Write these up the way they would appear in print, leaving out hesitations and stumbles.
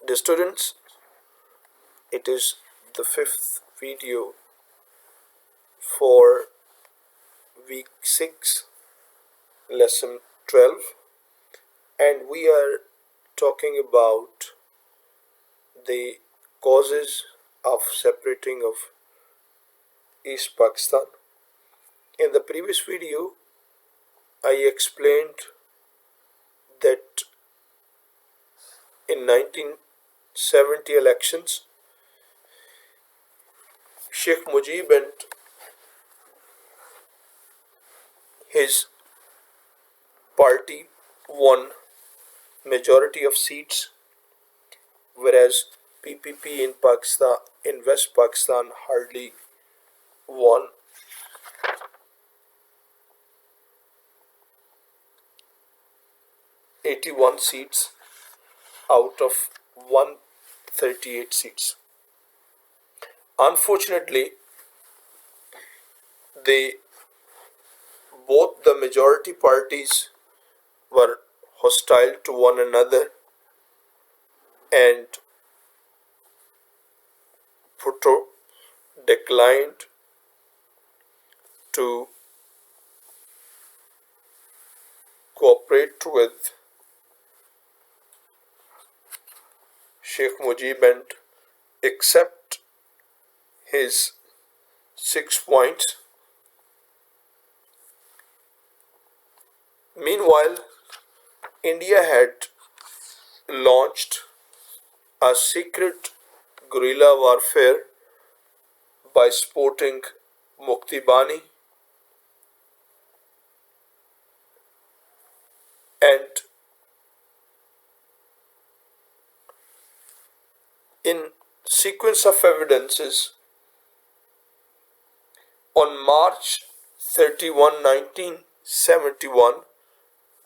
Dear students, it is the fifth video for week 6, lesson 12, and we are talking about the causes of separating of East Pakistan. In the previous video, I explained that in 1970 elections, Sheikh Mujib and his party won majority of seats, whereas PPP in Pakistan, in West Pakistan, hardly won. "81 seats out of 138 seats. Unfortunately, both the majority parties were hostile to one another, and Bhutto declined to cooperate with Sheikh Mujib and accept his 6 points. Meanwhile, India had launched a secret guerrilla warfare by supporting Mukti Bani and in sequence of evidences, on March 31, 1971,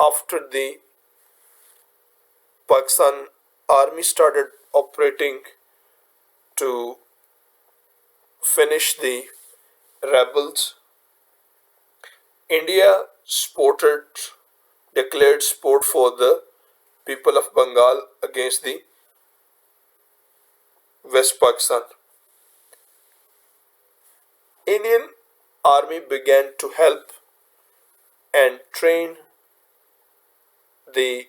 after the Pakistan army started operating to finish the rebels, India declared support for the people of Bengal against the West Pakistan. Indian army began to help and train the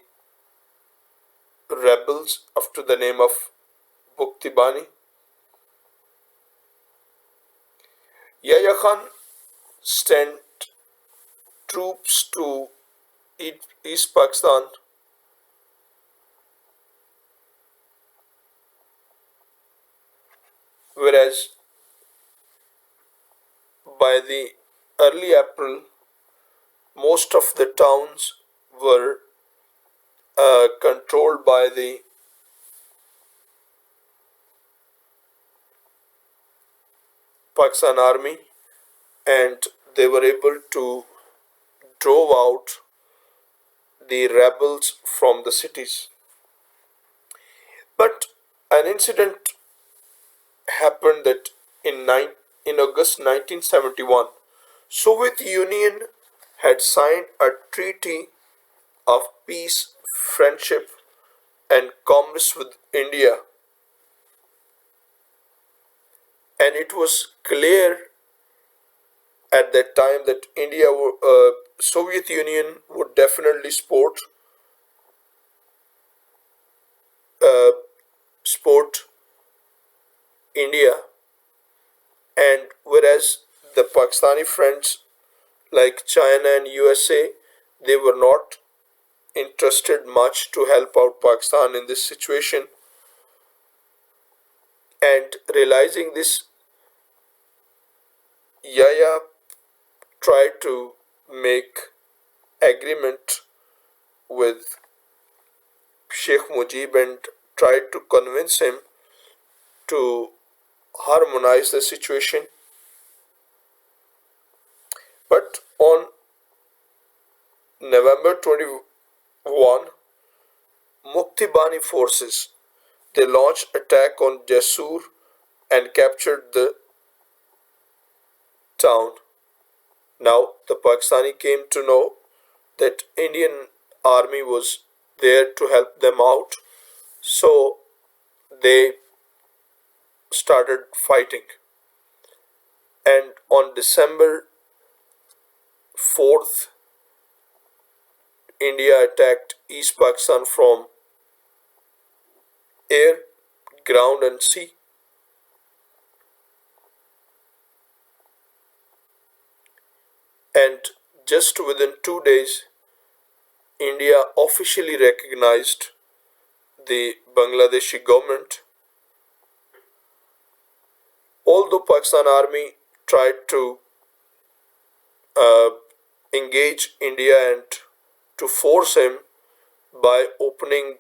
rebels after the name of Mukti Bani. Yahya Khan sent troops to East Pakistan, whereas by the early April, most of the towns were controlled by the Pakistan army, and they were able to drove out the rebels from the cities. But an incident happened that in August 1971, Soviet Union had signed a treaty of peace, friendship, and commerce with India, and it was clear at that time that Soviet Union would definitely uh, support India, and whereas the Pakistani friends like China and USA, they were not interested much to help out Pakistan in this situation. And realizing this, Yahya tried to make agreement with Sheikh Mujib and tried to convince him to harmonize the situation. But on November 21, Mukti Bani forces, they launched attack on Jaisur and captured the town. Now the Pakistani came to know that Indian army was there to help them out, so they started fighting. And on December 4th, India attacked East Pakistan from air, ground, and sea. And just within 2 days, India officially recognized the Bangladeshi government. Although Pakistan army tried to uh, engage India and to force him by opening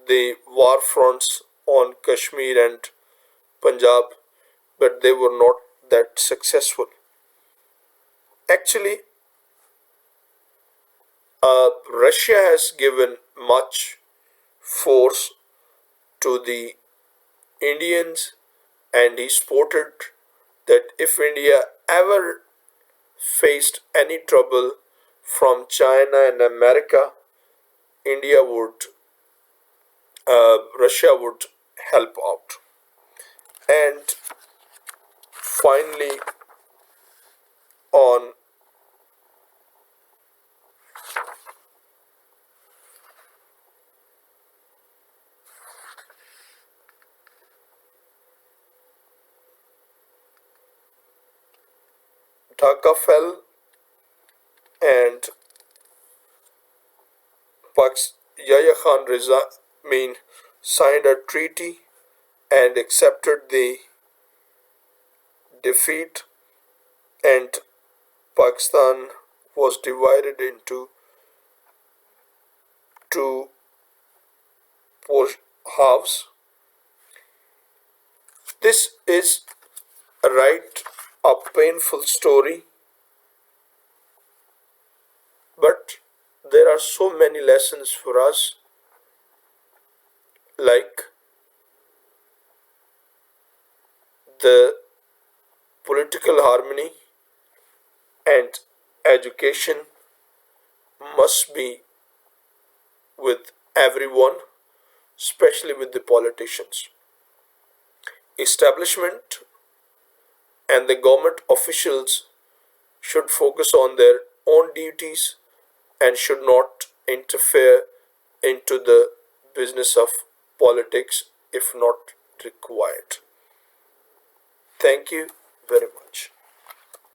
the war fronts on Kashmir and Punjab, but they were not that successful. Actually, Russia has given much force to the Indians, and he spotted that if India ever faced any trouble from China and America, India would, Russia would help out. And finally, on Dhaka fell, and Yahya Khan signed a treaty and accepted the defeat, and Pakistan was divided into two halves. This is a painful story, but there are so many lessons for us, like the political harmony and education must be with everyone, especially with the politicians. Establishment and the government officials should focus on their own duties and should not interfere into the business of politics if not required. Thank you very much.